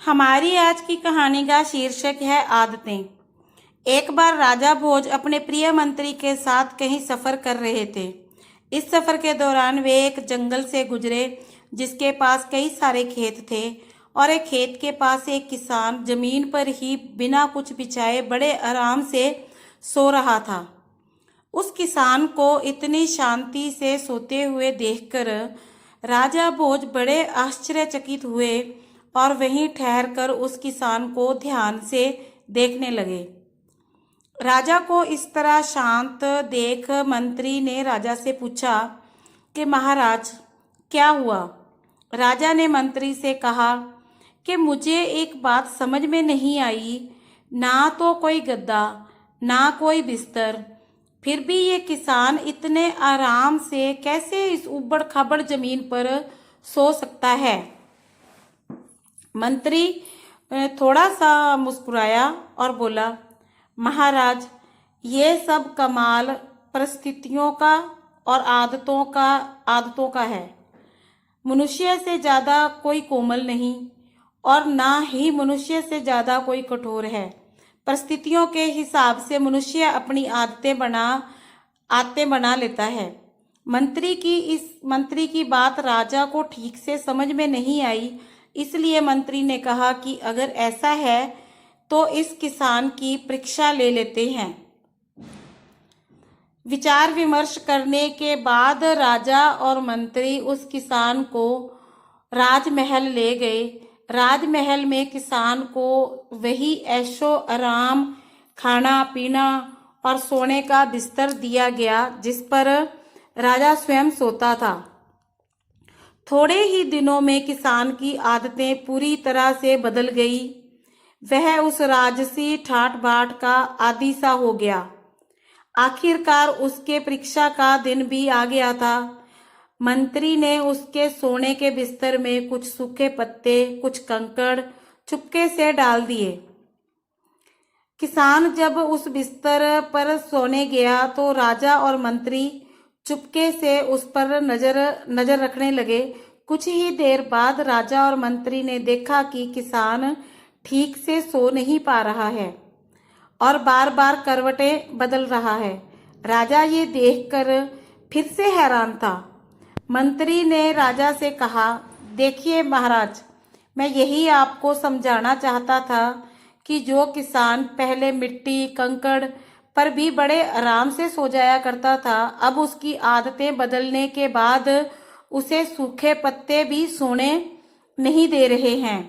हमारी आज की कहानी का शीर्षक है आदतें। एक बार राजा भोज अपने प्रिय मंत्री के साथ कहीं सफ़र कर रहे थे। इस सफ़र के दौरान वे एक जंगल से गुजरे जिसके पास कई सारे खेत थे और एक खेत के पास एक किसान जमीन पर ही बिना कुछ बिछाए बड़े आराम से सो रहा था। उस किसान को इतनी शांति से सोते हुए देखकर राजा भोज बड़े आश्चर्यचकित हुए और वहीं ठहरकर उस किसान को ध्यान से देखने लगे। राजा को इस तरह शांत देख मंत्री ने राजा से पूछा कि महाराज क्या हुआ। राजा ने मंत्री से कहा कि मुझे एक बात समझ में नहीं आई, ना तो कोई गद्दा ना कोई बिस्तर, फिर भी ये किसान इतने आराम से कैसे इस उबड़ खाबड़ जमीन पर सो सकता है। मंत्री थोड़ा सा मुस्कुराया और बोला, महाराज ये सब कमाल परिस्थितियों का और आदतों का है। मनुष्य से ज़्यादा कोई कोमल नहीं और ना ही मनुष्य से ज़्यादा कोई कठोर है। परिस्थितियों के हिसाब से मनुष्य अपनी आदतें बना लेता है। मंत्री की बात राजा को ठीक से समझ में नहीं आई, इसलिए मंत्री ने कहा कि अगर ऐसा है तो इस किसान की परीक्षा ले लेते हैं। विचार विमर्श करने के बाद राजा और मंत्री उस किसान को राजमहल ले गए। राजमहल में किसान को वही ऐशो आराम, खाना पीना और सोने का बिस्तर दिया गया जिस पर राजा स्वयं सोता था। थोड़े ही दिनों में किसान की आदतें पूरी तरह से बदल गई। वह उस राजसी ठाट बाट का आदी सा हो गया। आखिरकार उसके परीक्षा का दिन भी आ गया था। मंत्री ने उसके सोने के बिस्तर में कुछ सूखे पत्ते, कुछ कंकड़ चुपके से डाल दिए। किसान जब उस बिस्तर पर सोने गया तो राजा और मंत्री चुपके से उस पर नजर रखने लगे। कुछ ही देर बाद राजा और मंत्री ने देखा कि किसान ठीक से सो नहीं पा रहा है और बार बार करवटें बदल रहा है। राजा ये देखकर फिर से हैरान था। मंत्री ने राजा से कहा, देखिए महाराज, मैं यही आपको समझाना चाहता था कि जो किसान पहले मिट्टी कंकड़ पर भी बड़े आराम से सो जाया करता था, अब उसकी आदतें बदलने के बाद उसे सूखे पत्ते भी सोने नहीं दे रहे हैं।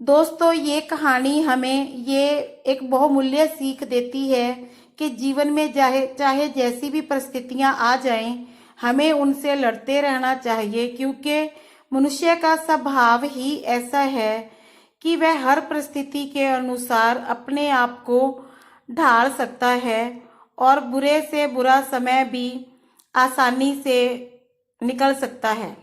दोस्तों, ये कहानी हमें ये एक बहुमूल्य सीख देती है कि जीवन में चाहे जैसी भी परिस्थितियां आ जाएं, हमें उनसे लड़ते रहना चाहिए, क्योंकि मनुष्य का स्वभाव ही ऐसा है कि वह हर परिस्थिति के अनुसार अपने आप को ढाल सकता है और बुरे से बुरा समय भी आसानी से निकल सकता है।